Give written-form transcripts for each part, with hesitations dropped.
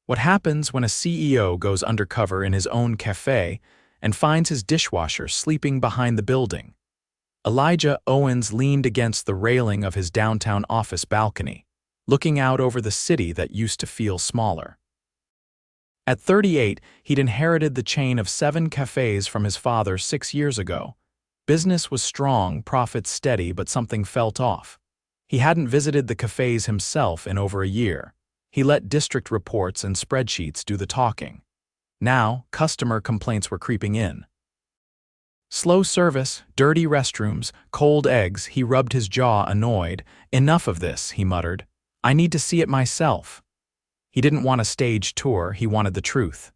What happens when a CEO goes undercover in his own cafe and finds his dishwasher sleeping behind the building? Elijah Owens leaned against the railing of his downtown office balcony, looking out over the city that used to feel smaller. At 38, he'd inherited the chain of 7 cafes from his father 6 years ago. Business was strong, profits steady, but something felt off. He hadn't visited the cafes himself in over a year. He let district reports and spreadsheets do the talking. Now, customer complaints were creeping in. Slow service, dirty restrooms, cold eggs. He rubbed his jaw, annoyed. "Enough of this," he muttered. "I need to see it myself." He didn't want a stage tour, he wanted the truth.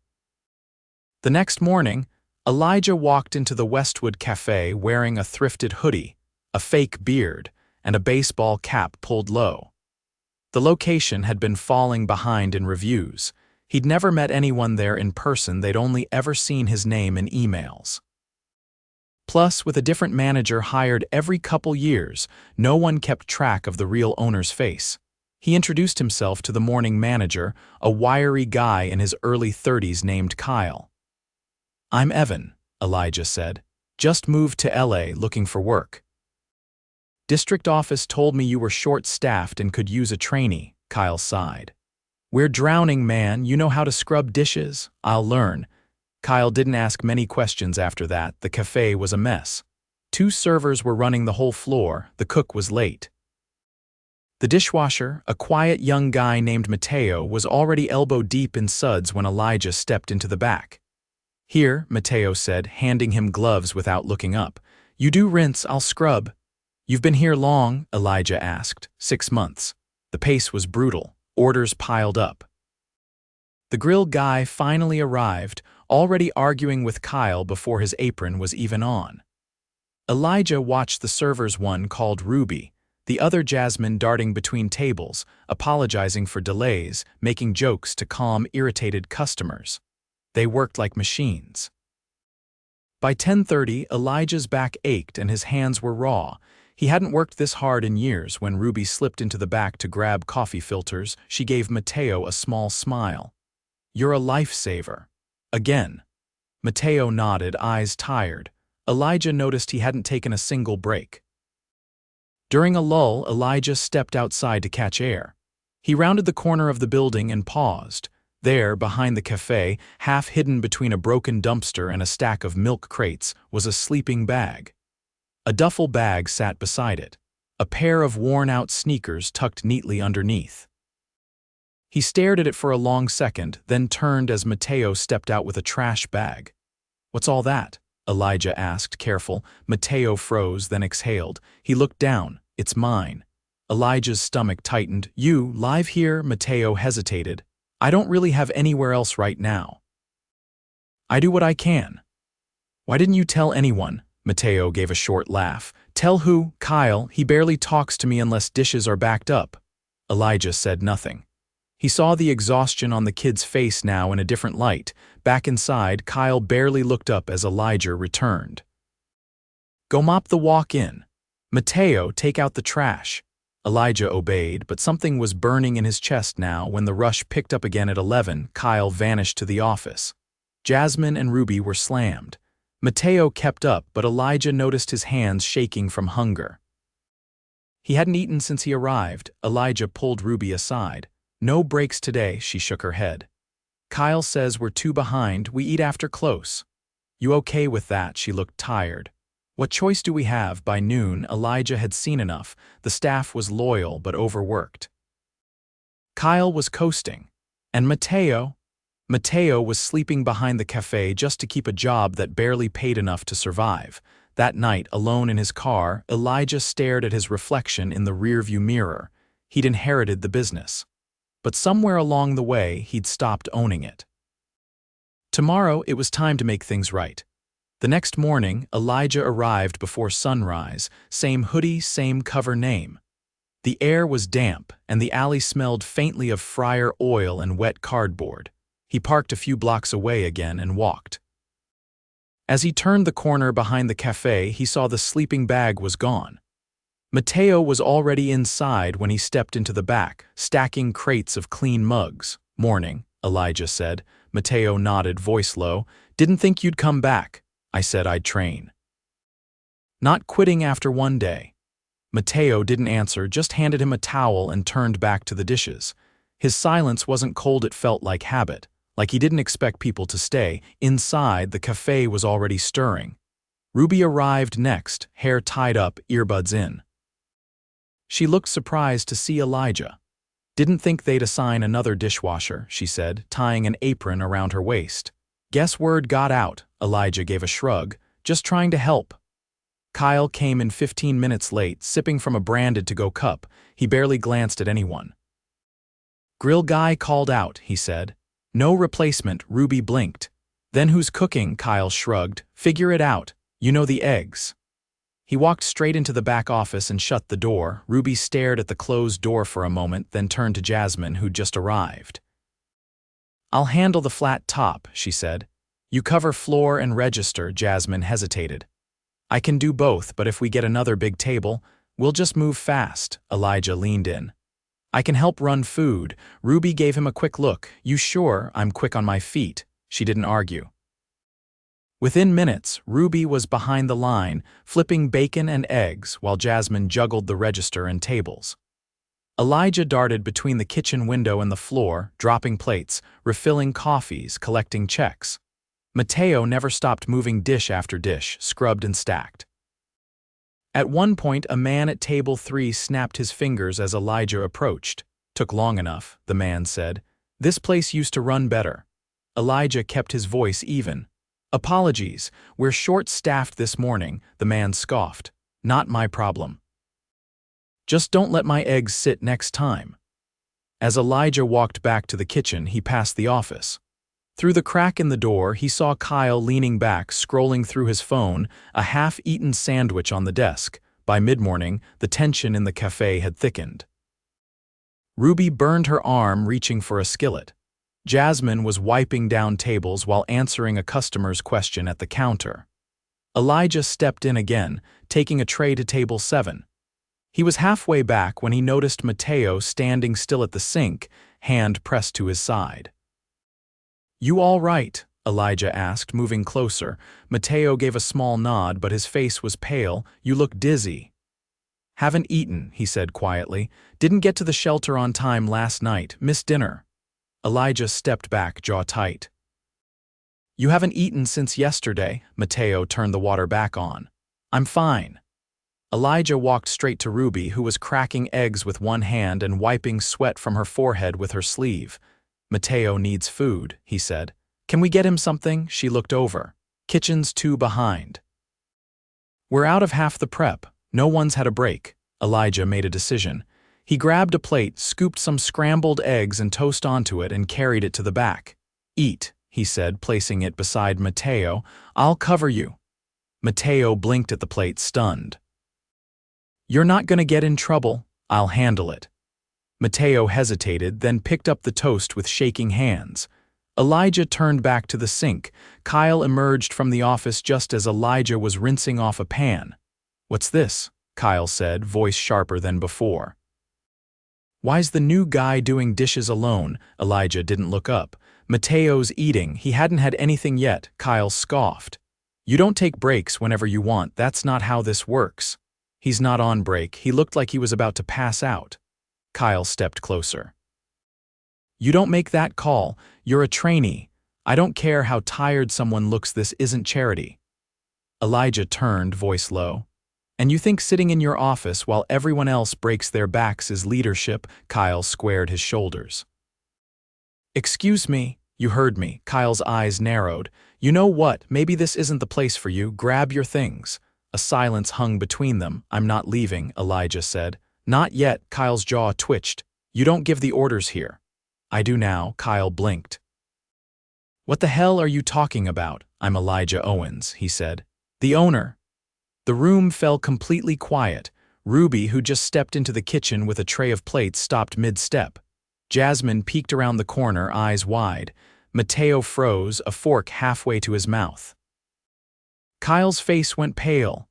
The next morning, Elijah walked into the Westwood Café wearing a thrifted hoodie, a fake beard, and a baseball cap pulled low. The location had been falling behind in reviews. He'd never met anyone there in person, they'd only ever seen his name in emails. Plus, with a different manager hired every couple years, no one kept track of the real owner's face. He introduced himself to the morning manager, a wiry guy in his early 30s named Kyle. "I'm Evan," Elijah said. "Just moved to LA looking for work." "District office told me you were short-staffed and could use a trainee," Kyle sighed. "We're drowning, man. You know how to scrub dishes? I'll learn." Kyle didn't ask many questions after that. The cafe was a mess. 2 servers were running the whole floor. The cook was late. The dishwasher, a quiet young guy named Mateo, was already elbow-deep in suds when Elijah stepped into the back. "Here," Mateo said, handing him gloves without looking up. "You do rinse, I'll scrub." "You've been here long?" Elijah asked. 6 months. The pace was brutal. Orders piled up. The grill guy finally arrived, already arguing with Kyle before his apron was even on. Elijah watched the servers, one called Ruby, the other Jasmine, darting between tables, apologizing for delays, making jokes to calm irritated customers. They worked like machines. By 10:30, Elijah's back ached and his hands were raw. He hadn't worked this hard in years. When Ruby slipped into the back to grab coffee filters, she gave Mateo a small smile. "You're a lifesaver." Again. Mateo nodded, eyes tired. Elijah noticed he hadn't taken a single break. During a lull, Elijah stepped outside to catch air. He rounded the corner of the building and paused. There, behind the cafe, half hidden between a broken dumpster and a stack of milk crates, was a sleeping bag. A duffel bag sat beside it, a pair of worn-out sneakers tucked neatly underneath. He stared at it for a long second, then turned as Mateo stepped out with a trash bag. "What's all that?" Elijah asked, careful. Mateo froze, then exhaled. He looked down. "It's mine." Elijah's stomach tightened. "You, live here?" Mateo hesitated. "I don't really have anywhere else right now." "I do what I can." "Why didn't you tell anyone?" Mateo gave a short laugh. "Tell who?" "Kyle. He barely talks to me unless dishes are backed up." Elijah said nothing. He saw the exhaustion on the kid's face now in a different light. Back inside, Kyle barely looked up as Elijah returned. "Go mop the walk-in." "Mateo, take out the trash." Elijah obeyed, but something was burning in his chest now. When the rush picked up again at 11, Kyle vanished to the office. Jasmine and Ruby were slammed. Mateo kept up, but Elijah noticed his hands shaking from hunger. He hadn't eaten since he arrived. Elijah pulled Ruby aside. "No breaks today," she shook her head. "Kyle says we're too behind. We eat after close." "You okay with that?" She looked tired. "What choice do we have?" By noon, Elijah had seen enough. The staff was loyal but overworked. Kyle was coasting. And Mateo? Mateo was sleeping behind the cafe just to keep a job that barely paid enough to survive. That night, alone in his car, Elijah stared at his reflection in the rearview mirror. He'd inherited the business. But somewhere along the way, he'd stopped owning it. Tomorrow, it was time to make things right. The next morning, Elijah arrived before sunrise, same hoodie, same cover name. The air was damp, and the alley smelled faintly of fryer oil and wet cardboard. He parked a few blocks away again and walked. As he turned the corner behind the cafe, he saw the sleeping bag was gone. Mateo was already inside when he stepped into the back, stacking crates of clean mugs. "Morning," Elijah said. Mateo nodded, voice low. Didn't think you'd come back. I said I'd train. Not quitting after one day. Mateo didn't answer, just handed him a towel and turned back to the dishes. His silence wasn't cold, it felt like habit, like he didn't expect people to stay. Inside, the cafe was already stirring. Ruby arrived next, hair tied up, earbuds in. She looked surprised to see Elijah. Didn't think they'd assign another dishwasher, she said, tying an apron around her waist. Guess word got out, Elijah gave a shrug. Just trying to help. Kyle came in 15 minutes late, sipping from a branded-to-go cup. He barely glanced at anyone. Grill guy called out, he said. No replacement, Ruby blinked. Then who's cooking? Kyle shrugged. Figure it out. You know the eggs. He walked straight into the back office and shut the door. Ruby stared at the closed door for a moment, then turned to Jasmine, who'd just arrived. I'll handle the flat top, she said. You cover floor and register, Jasmine hesitated. I can do both, but if we get another big table, we'll just move fast, Elijah leaned in. I can help run food. Ruby gave him a quick look. You sure? I'm quick on my feet. She didn't argue. Within minutes, Ruby was behind the line, flipping bacon and eggs while Jasmine juggled the register and tables. Elijah darted between the kitchen window and the floor, dropping plates, refilling coffees, collecting checks. Mateo never stopped moving dish after dish, scrubbed and stacked. At one point, a man at table 3 snapped his fingers as Elijah approached. Took long enough, the man said. This place used to run better. Elijah kept his voice even. Apologies, we're short-staffed this morning, the man scoffed. Not my problem. Just don't let my eggs sit next time. As Elijah walked back to the kitchen, he passed the office. Through the crack in the door, he saw Kyle leaning back, scrolling through his phone, a half-eaten sandwich on the desk. By mid-morning, the tension in the cafe had thickened. Ruby burned her arm reaching for a skillet. Jasmine was wiping down tables while answering a customer's question at the counter. Elijah stepped in again, taking a tray to table 7. He was halfway back when he noticed Mateo standing still at the sink, hand pressed to his side. You all right? Elijah asked, moving closer. Mateo gave a small nod, but his face was pale. You look dizzy. Haven't eaten, he said quietly. Didn't get to the shelter on time last night. Missed dinner. Elijah stepped back, jaw tight. You haven't eaten since yesterday. Mateo turned the water back on. I'm fine. Elijah walked straight to Ruby, who was cracking eggs with one hand and wiping sweat from her forehead with her sleeve. Mateo needs food, he said. Can we get him something? She looked over. Kitchen's 2 behind. We're out of half the prep. No one's had a break. Elijah made a decision. He grabbed a plate, scooped some scrambled eggs and toast onto it and carried it to the back. Eat, he said, placing it beside Mateo. I'll cover you. Mateo blinked at the plate, stunned. You're not gonna get in trouble. I'll handle it. Mateo hesitated, then picked up the toast with shaking hands. Elijah turned back to the sink. Kyle emerged from the office just as Elijah was rinsing off a pan. What's this? Kyle said, voice sharper than before. Why's the new guy doing dishes alone? Elijah didn't look up. Mateo's eating. He hadn't had anything yet. Kyle scoffed. You don't take breaks whenever you want. That's not how this works. He's not on break. He looked like he was about to pass out. Kyle stepped closer. You don't make that call. You're a trainee. I don't care how tired someone looks, this isn't charity. Elijah turned, voice low. And you think sitting in your office while everyone else breaks their backs is leadership? Kyle squared his shoulders. Excuse me, you heard me. Kyle's eyes narrowed. You know what? Maybe this isn't the place for you. Grab your things. A silence hung between them. I'm not leaving, Elijah said. Not yet, Kyle's jaw twitched. You don't give the orders here. I do now, Kyle blinked. What the hell are you talking about? I'm Elijah Owens, he said. The owner. The room fell completely quiet. Ruby, who just stepped into the kitchen with a tray of plates, stopped mid-step. Jasmine peeked around the corner, eyes wide. Mateo froze, a fork halfway to his mouth. Kyle's face went pale.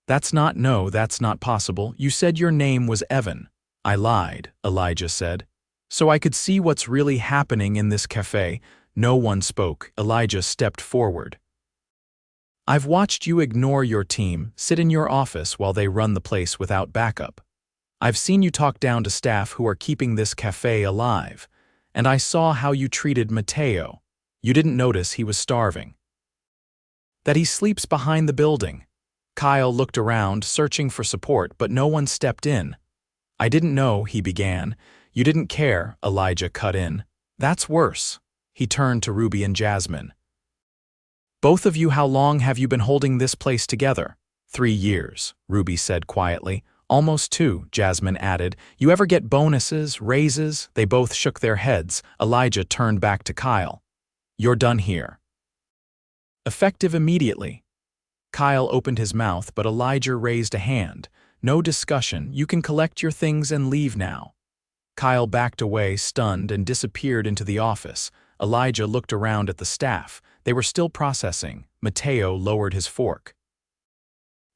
That's not possible. You said your name was Evan. I lied, Elijah said. so I could see what's really happening in this cafe. No one spoke. Elijah stepped forward. I've watched you ignore your team, sit in your office while they run the place without backup. I've seen you talk down to staff who are keeping this cafe alive, and I saw how you treated Mateo. You didn't notice he was starving. That he sleeps behind the building. Kyle looked around, searching for support, but no one stepped in. I didn't know, he began. You didn't care, Elijah cut in. That's worse. He turned to Ruby and Jasmine. Both of you, how long have you been holding this place together? 3 years, Ruby said quietly. Almost 2, Jasmine added. You ever get bonuses, raises? They both shook their heads. Elijah turned back to Kyle. You're done here. Effective immediately. Kyle opened his mouth, but Elijah raised a hand. No discussion. You can collect your things and leave now. Kyle backed away, stunned, and disappeared into the office. Elijah looked around at the staff. They were still processing. Mateo lowered his fork.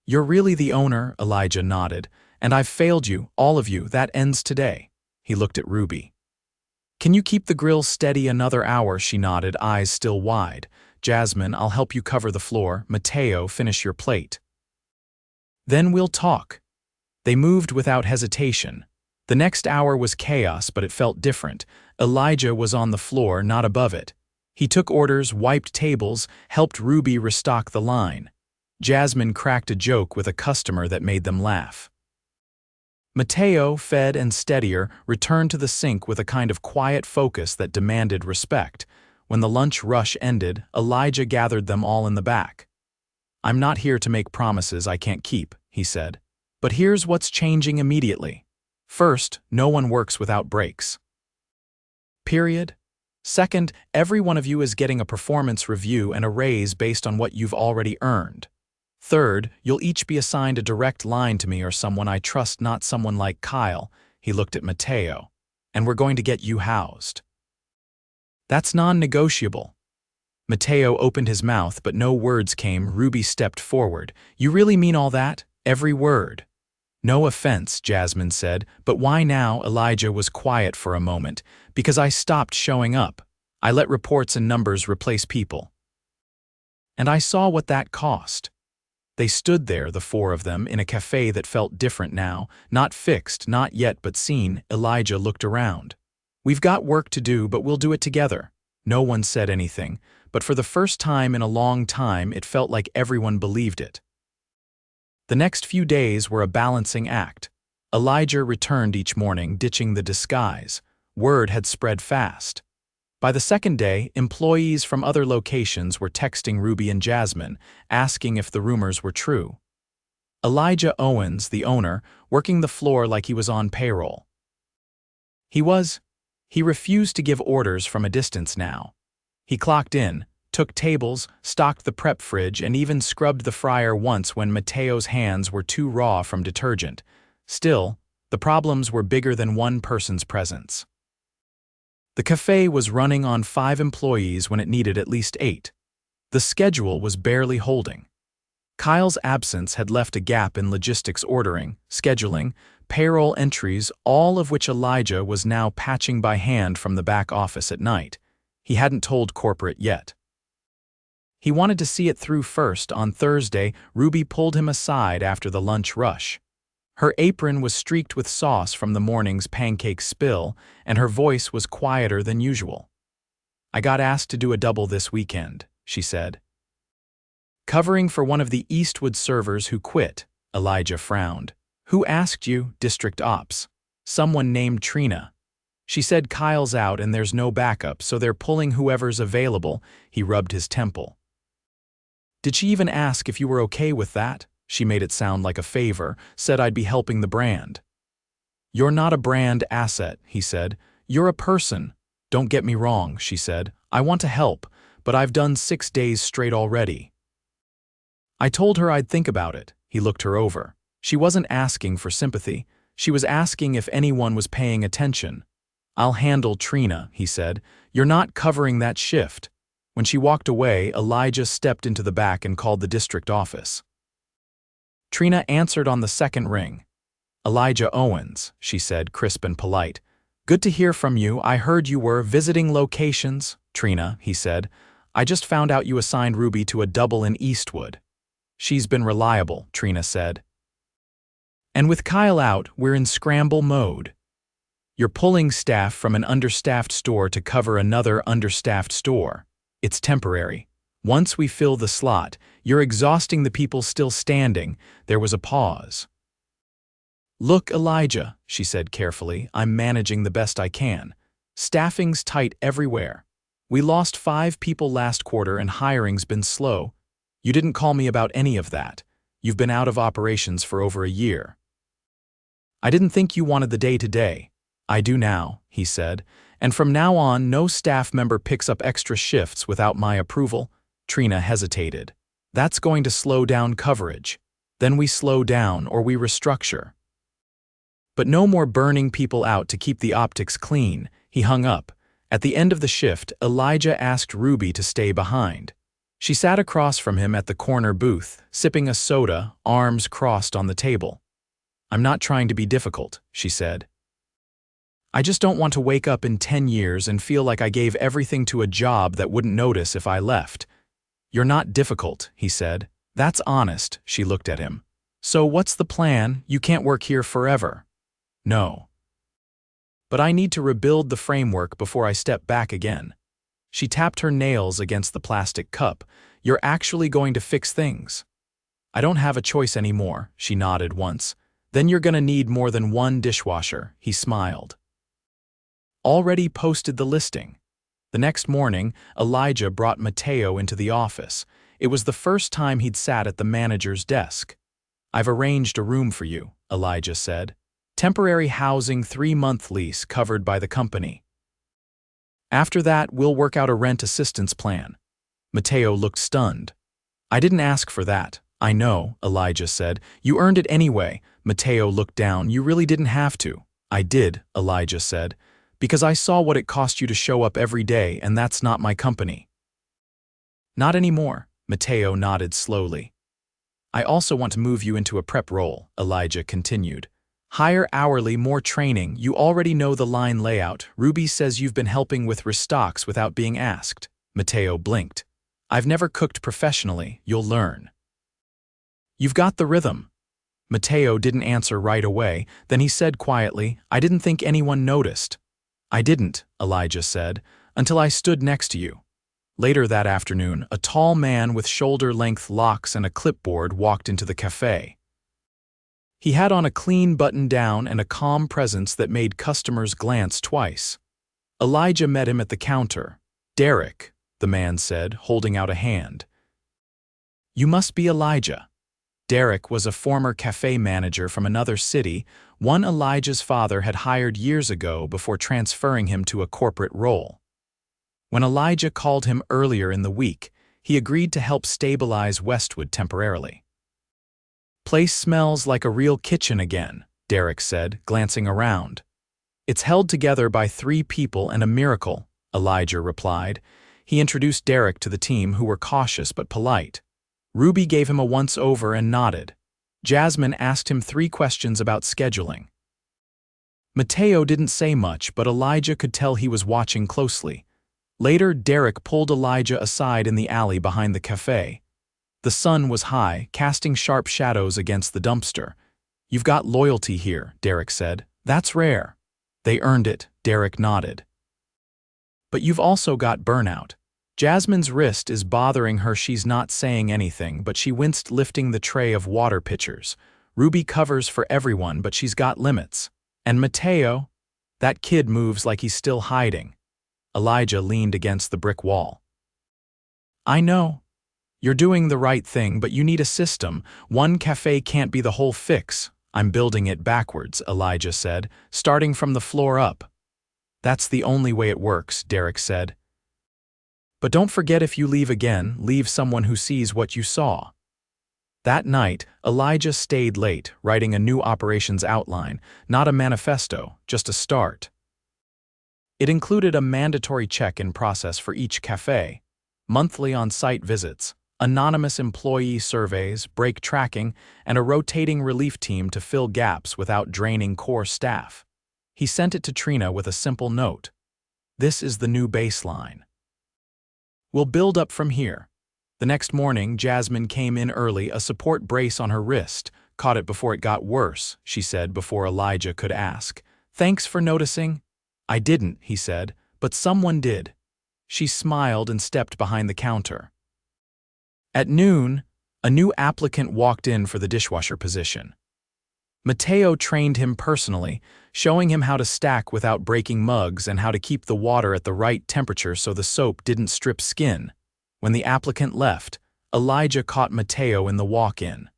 You're really the owner, Elijah nodded. And I've failed you, all of you. That ends today. He looked at Ruby. Can you keep the grill steady another hour? She nodded, eyes still wide. Jasmine, I'll help you cover the floor. Mateo, finish your plate. Then we'll talk. They moved without hesitation. The next hour was chaos, but it felt different. Elijah was on the floor, not above it. He took orders, wiped tables, helped Ruby restock the line. Jasmine cracked a joke with a customer that made them laugh. Mateo, fed and steadier, returned to the sink with a kind of quiet focus that demanded respect. When the lunch rush ended, Elijah gathered them all in the back. I'm not here to make promises I can't keep, he said. But here's what's changing immediately. First, no one works without breaks. Period. Second, every one of you is getting a performance review and a raise based on what you've already earned. Third, you'll each be assigned a direct line to me or someone I trust, not someone like Kyle. He looked at Mateo. And we're going to get you housed. That's non-negotiable. Mateo opened his mouth, but no words came. Ruby stepped forward. You really mean all that? Every word. No offense, Jasmine said, but why now? Elijah was quiet for a moment. Because I stopped showing up. I let reports and numbers replace people. And I saw what that cost. They stood there, the 4 of them, in a cafe that felt different now. Not fixed, not yet, but seen. Elijah looked around. We've got work to do, but we'll do it together. No one said anything, but for the first time in a long time, it felt like everyone believed it. The next few days were a balancing act. Elijah returned each morning, ditching the disguise. Word had spread fast. By the second day, employees from other locations were texting Ruby and Jasmine, asking if the rumors were true. Elijah Owens, the owner, working the floor like he was on payroll. He refused to give orders from a distance now. He clocked in, took tables, stocked the prep fridge, and even scrubbed the fryer once when Mateo's hands were too raw from detergent. Still, the problems were bigger than one person's presence. The cafe was running on 5 employees when it needed at least 8. The schedule was barely holding. Kyle's absence had left a gap in logistics, ordering, scheduling, payroll entries, all of which Elijah was now patching by hand from the back office at night. He hadn't told corporate yet. He wanted to see it through first. On Thursday, Ruby pulled him aside after the lunch rush. Her apron was streaked with sauce from the morning's pancake spill, and her voice was quieter than usual. I got asked to do a double this weekend, she said. Covering for one of the Eastwood servers who quit, Elijah frowned. Who asked you? District Ops. Someone named Trina. She said Kyle's out and there's no backup, so they're pulling whoever's available. He rubbed his temple. Did she even ask if you were okay with that? She made it sound like a favor, said I'd be helping the brand. You're not a brand asset, he said. You're a person. Don't get me wrong, she said. I want to help, but I've done 6 days straight already. I told her I'd think about it. He looked her over. She wasn't asking for sympathy. She was asking if anyone was paying attention. I'll handle Trina, he said. You're not covering that shift. When she walked away, Elijah stepped into the back and called the district office. Trina answered on the second ring. Elijah Owens, she said, crisp and polite. Good to hear from you. I heard you were visiting locations. Trina, he said. I just found out you assigned Ruby to a double in Eastwood. She's been reliable, Trina said. And with Kyle out, we're in scramble mode. You're pulling staff from an understaffed store to cover another understaffed store. It's temporary. Once we fill the slot, you're exhausting the people still standing. There was a pause. Look, Elijah, she said carefully, I'm managing the best I can. Staffing's tight everywhere. We lost 5 people last quarter and hiring's been slow. You didn't call me about any of that. You've been out of operations for over a year. I didn't think you wanted the day-to-day. I do now, he said, and from now on, no staff member picks up extra shifts without my approval. Trina hesitated. That's going to slow down coverage. Then we slow down or we restructure. But no more burning people out to keep the optics clean. He hung up. At the end of the shift, Elijah asked Ruby to stay behind. She sat across from him at the corner booth, sipping a soda, arms crossed on the table. I'm not trying to be difficult, she said. I just don't want to wake up in 10 years and feel like I gave everything to a job that wouldn't notice if I left. You're not difficult, he said. That's honest, she looked at him. So what's the plan? You can't work here forever. No. But I need to rebuild the framework before I step back again. She tapped her nails against the plastic cup. You're actually going to fix things. I don't have a choice anymore, she nodded once. Then you're gonna need more than one dishwasher, he smiled. Already posted the listing. The next morning, Elijah brought Mateo into the office. It was the first time he'd sat at the manager's desk. I've arranged a room for you, Elijah said. Temporary housing 3-month lease covered by the company. After that, we'll work out a rent assistance plan. Mateo looked stunned. I didn't ask for that. I know, Elijah said. You earned it anyway. Mateo looked down. You really didn't have to. I did, Elijah said. Because I saw what it cost you to show up every day, and that's not my company. Not anymore, Mateo nodded slowly. I also want to move you into a prep role, Elijah continued. Higher hourly, more training. You already know the line layout. Ruby says you've been helping with restocks without being asked. Mateo blinked. I've never cooked professionally. You'll learn. You've got the rhythm. Mateo didn't answer right away. Then he said quietly, I didn't think anyone noticed. I didn't, Elijah said, until I stood next to you. Later that afternoon, a tall man with shoulder-length locks and a clipboard walked into the cafe. He had on a clean button-down and a calm presence that made customers glance twice. Elijah met him at the counter. Derek, the man said, holding out a hand. You must be Elijah. Derek was a former cafe manager from another city, one Elijah's father had hired years ago before transferring him to a corporate role. When Elijah called him earlier in the week, he agreed to help stabilize Westwood temporarily. Place smells like a real kitchen again, Derek said, glancing around. It's held together by 3 people and a miracle, Elijah replied. He introduced Derek to the team, who were cautious but polite. Ruby gave him a once-over and nodded. Jasmine asked him 3 questions about scheduling. Mateo didn't say much, but Elijah could tell he was watching closely. Later, Derek pulled Elijah aside in the alley behind the cafe. The sun was high, casting sharp shadows against the dumpster. You've got loyalty here, Derek said. That's rare. They earned it, Derek nodded. But you've also got burnout. Jasmine's wrist is bothering her. She's not saying anything, but she winced lifting the tray of water pitchers. Ruby covers for everyone, but she's got limits. And Mateo? That kid moves like he's still hiding. Elijah leaned against the brick wall. I know. You're doing the right thing, but you need a system. One cafe can't be the whole fix. I'm building it backwards, Elijah said, starting from the floor up. That's the only way it works, Derek said. But don't forget, if you leave again, leave someone who sees what you saw. That night, Elijah stayed late, writing a new operations outline, not a manifesto, just a start. It included a mandatory check-in process for each cafe, monthly on-site visits, anonymous employee surveys, break tracking, and a rotating relief team to fill gaps without draining core staff. He sent it to Trina with a simple note. This is the new baseline. We'll build up from here. The next morning, Jasmine came in early, a support brace on her wrist. Caught it before it got worse, she said before Elijah could ask. Thanks for noticing. I didn't, he said, but someone did. She smiled and stepped behind the counter. At noon, a new applicant walked in for the dishwasher position. Mateo trained him personally, showing him how to stack without breaking mugs and how to keep the water at the right temperature so the soap didn't strip skin. When the applicant left, Elijah caught Mateo in the walk-in.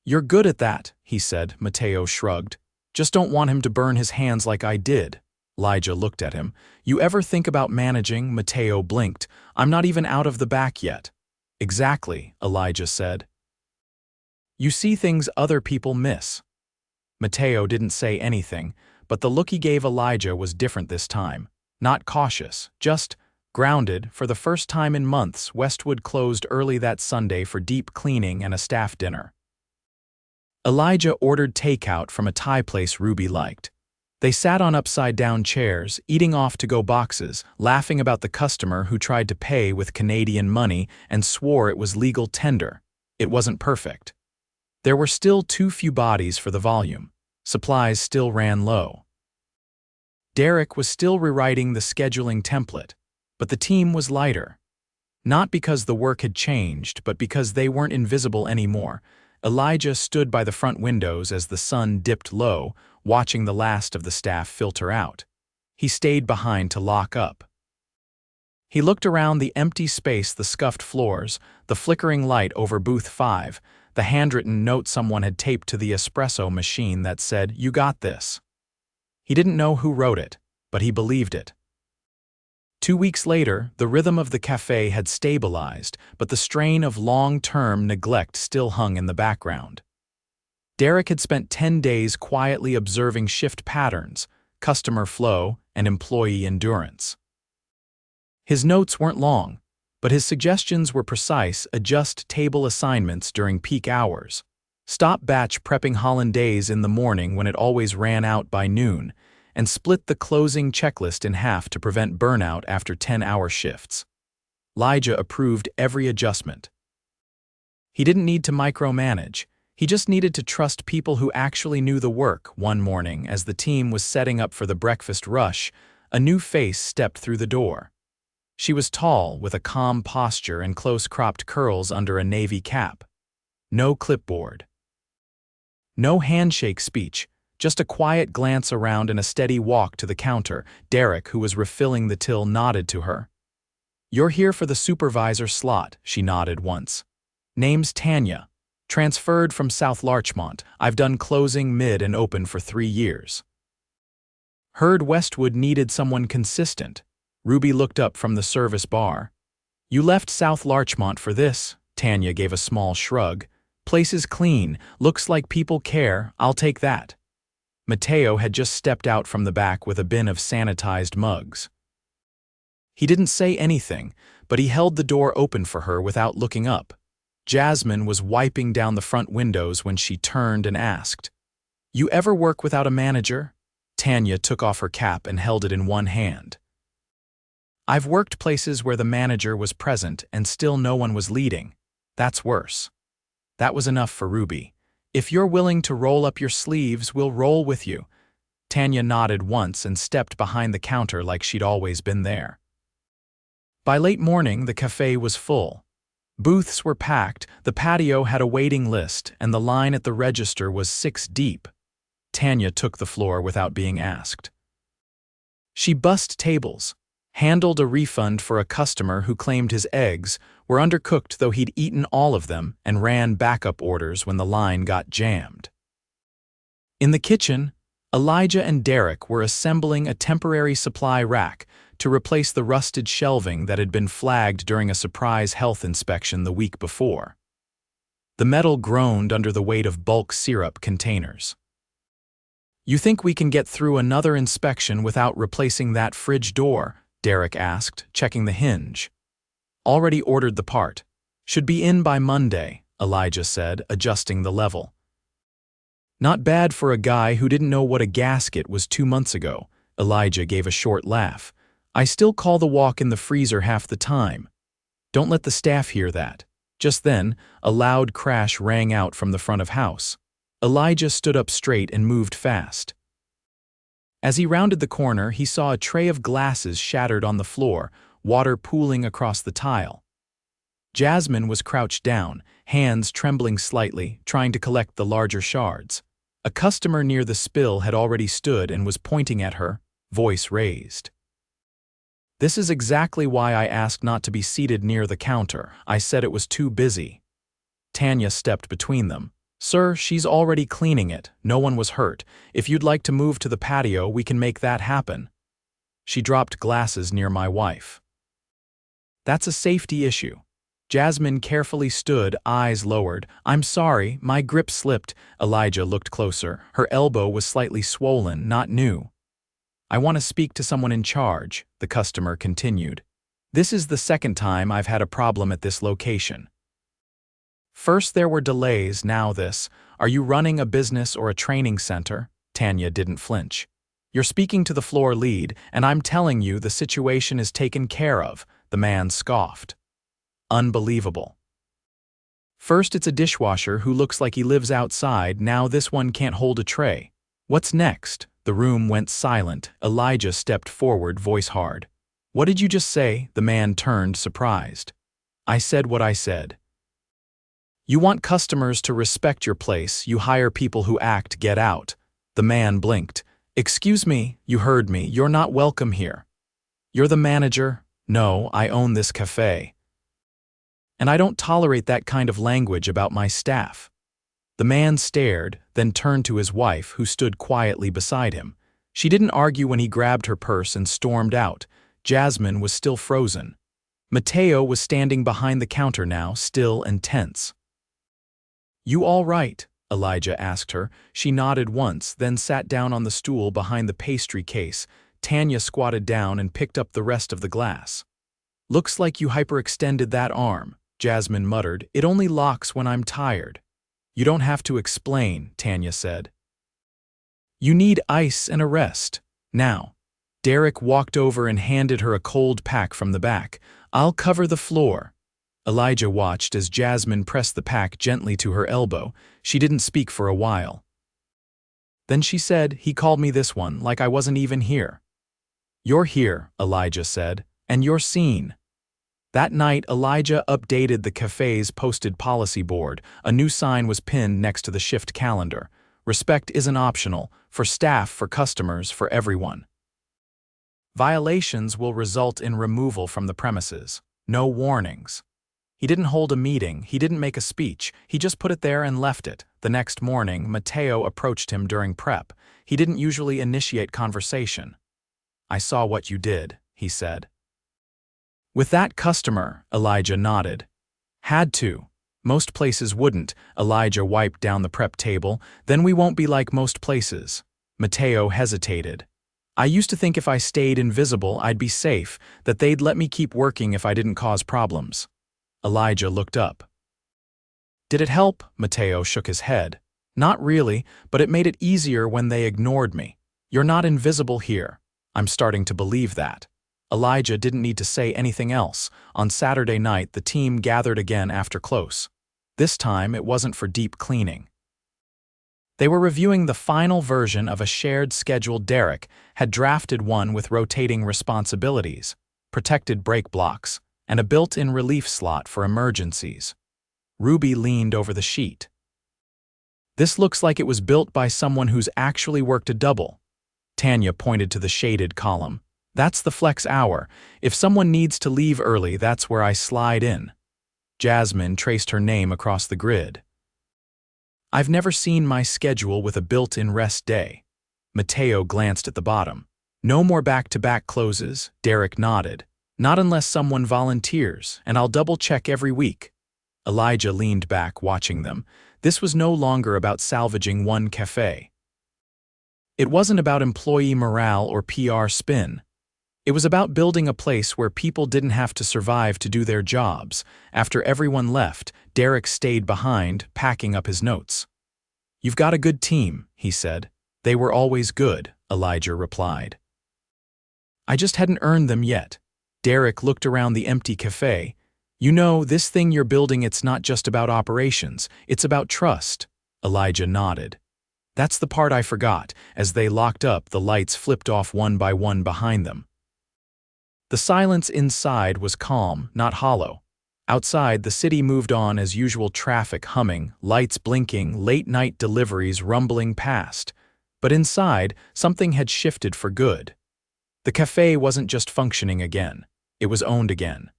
You're good at that, he said. Mateo shrugged. Just don't want him to burn his hands like I did. Elijah looked at him. You ever think about managing? Mateo blinked. I'm not even out of the back yet. Exactly, Elijah said. You see things other people miss. Mateo didn't say anything, but the look he gave Elijah was different this time. Not cautious, just grounded. For the first time in months, Westwood closed early that Sunday for deep cleaning and a staff dinner. Elijah ordered takeout from a Thai place Ruby liked. They sat on upside-down chairs, eating off-to-go boxes, laughing about the customer who tried to pay with Canadian money and swore it was legal tender. It wasn't perfect. There were still too few bodies for the volume. Supplies still ran low. Derek was still rewriting the scheduling template, but the team was lighter. Not because the work had changed, but because they weren't invisible anymore. Elijah stood by the front windows as the sun dipped low, watching the last of the staff filter out. He stayed behind to lock up. He looked around the empty space, the scuffed floors, the flickering light over booth 5, the handwritten note someone had taped to the espresso machine that said, "You got this." He didn't know who wrote it, but he believed it. 2 weeks later, the rhythm of the café had stabilized, but the strain of long-term neglect still hung in the background. Derek had spent 10 days quietly observing shift patterns, customer flow, and employee endurance. His notes weren't long, but his suggestions were precise. Adjust table assignments during peak hours. Stop batch prepping hollandaise in the morning when it always ran out by noon, and split the closing checklist in half to prevent burnout after 10-hour shifts. Elijah approved every adjustment. He didn't need to micromanage. He just needed to trust people who actually knew the work. One morning, as the team was setting up for the breakfast rush, a new face stepped through the door. She was tall, with a calm posture and close-cropped curls under a navy cap. No clipboard. No handshake speech, just a quiet glance around and a steady walk to the counter. Derek, who was refilling the till, nodded to her. You're here for the supervisor slot, she nodded once. Name's Tanya. Transferred from South Larchmont. I've done closing, mid, and open for 3 years. Heard Westwood needed someone consistent. Ruby looked up from the service bar. You left South Larchmont for this? Tanya gave a small shrug. Place is clean. Looks like people care. I'll take that. Mateo had just stepped out from the back with a bin of sanitized mugs. He didn't say anything, but he held the door open for her without looking up. Jasmine was wiping down the front windows when she turned and asked, You ever work without a manager? Tanya took off her cap and held it in one hand. I've worked places where the manager was present and still no one was leading. That's worse. That was enough for Ruby. If you're willing to roll up your sleeves, we'll roll with you. Tanya nodded once and stepped behind the counter like she'd always been there. By late morning, the café was full. Booths were packed, the patio had a waiting list, and the line at the register was 6 deep. Tanya took the floor without being asked. She bussed tables, handled a refund for a customer who claimed his eggs were undercooked though he'd eaten all of them, and ran backup orders when the line got jammed. In the kitchen, Elijah and Derek were assembling a temporary supply rack to replace the rusted shelving that had been flagged during a surprise health inspection the week before. The metal groaned under the weight of bulk syrup containers. You think we can get through another inspection without replacing that fridge door? Derek asked, checking the hinge. Already ordered the part. Should be in by Monday, Elijah said, adjusting the level. Not bad for a guy who didn't know what a gasket was 2 months ago. Elijah gave a short laugh. I still call the walk in the freezer half the time. Don't let the staff hear that. Just then, a loud crash rang out from the front of house. Elijah stood up straight and moved fast. As he rounded the corner, he saw a tray of glasses shattered on the floor, water pooling across the tile. Jasmine was crouched down, hands trembling slightly, trying to collect the larger shards. A customer near the spill had already stood and was pointing at her, voice raised. This is exactly why I asked not to be seated near the counter. I said it was too busy. Tanya stepped between them. Sir, she's already cleaning it. No one was hurt. If you'd like to move to the patio, we can make that happen. She dropped glasses near my wife. That's a safety issue. Jasmine carefully stood, eyes lowered. I'm sorry, my grip slipped. Elijah looked closer. Her elbow was slightly swollen, not new. I want to speak to someone in charge, the customer continued. This is the second time I've had a problem at this location. First there were delays, now this. Are you running a business or a training center? Tanya didn't flinch. You're speaking to the floor lead, and I'm telling you the situation is taken care of, the man scoffed. Unbelievable. First it's a dishwasher who looks like he lives outside, now this one can't hold a tray. What's next? The room went silent. Elijah stepped forward, voice hard. What did you just say? The man turned, surprised. I said what I said. You want customers to respect your place, you hire people who act, get out. The man blinked. Excuse me, you heard me, you're not welcome here. You're the manager? No, I own this cafe. And I don't tolerate that kind of language about my staff. The man stared, then turned to his wife, who stood quietly beside him. She didn't argue when he grabbed her purse and stormed out. Jasmine was still frozen. Mateo was standing behind the counter now, still and tense. You all right? Elijah asked her. She nodded once, then sat down on the stool behind the pastry case. Tanya squatted down and picked up the rest of the glass. Looks like you hyperextended that arm, Jasmine muttered. It only locks when I'm tired. You don't have to explain, Tanya said. You need ice and a rest. Now. Derek walked over and handed her a cold pack from the back. I'll cover the floor. Elijah watched as Jasmine pressed the pack gently to her elbow. She didn't speak for a while. Then she said, he called me this one, like I wasn't even here. You're here, Elijah said, and you're seen. That night, Elijah updated the cafe's posted policy board. A new sign was pinned next to the shift calendar. Respect isn't optional, for staff, for customers, for everyone. Violations will result in removal from the premises. No warnings. He didn't hold a meeting, he didn't make a speech, he just put it there and left it. The next morning, Mateo approached him during prep. He didn't usually initiate conversation. I saw what you did, he said. With that customer, Elijah nodded. Had to. Most places wouldn't. Elijah wiped down the prep table. Then we won't be like most places. Mateo hesitated. I used to think if I stayed invisible, I'd be safe, that they'd let me keep working if I didn't cause problems. Elijah looked up. Did it help? Mateo shook his head. Not really, but it made it easier when they ignored me. You're not invisible here. I'm starting to believe that. Elijah didn't need to say anything else. On Saturday night, the team gathered again after close. This time, it wasn't for deep cleaning. They were reviewing the final version of a shared schedule. Derek had drafted one with rotating responsibilities, protected break blocks, and a built-in relief slot for emergencies. Ruby leaned over the sheet. This looks like it was built by someone who's actually worked a double. Tanya pointed to the shaded column. That's the flex hour. If someone needs to leave early, that's where I slide in. Jasmine traced her name across the grid. I've never seen my schedule with a built-in rest day. Mateo glanced at the bottom. No more back-to-back closes, Derek nodded. Not unless someone volunteers, and I'll double-check every week. Elijah leaned back, watching them. This was no longer about salvaging one cafe. It wasn't about employee morale or PR spin. It was about building a place where people didn't have to survive to do their jobs. After everyone left, Derek stayed behind, packing up his notes. "You've got a good team," he said. "They were always good," Elijah replied. "I just hadn't earned them yet." Derek looked around the empty cafe. "You know, this thing you're building, it's not just about operations, it's about trust." Elijah nodded. "That's the part I forgot." As they locked up, the lights flipped off one by one behind them. The silence inside was calm, not hollow. Outside, the city moved on as usual, traffic humming, lights blinking, late-night deliveries rumbling past. But inside, something had shifted for good. The cafe wasn't just functioning again, it was owned again.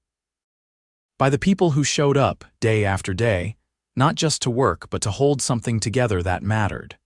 By the people who showed up, day after day, not just to work but to hold something together that mattered.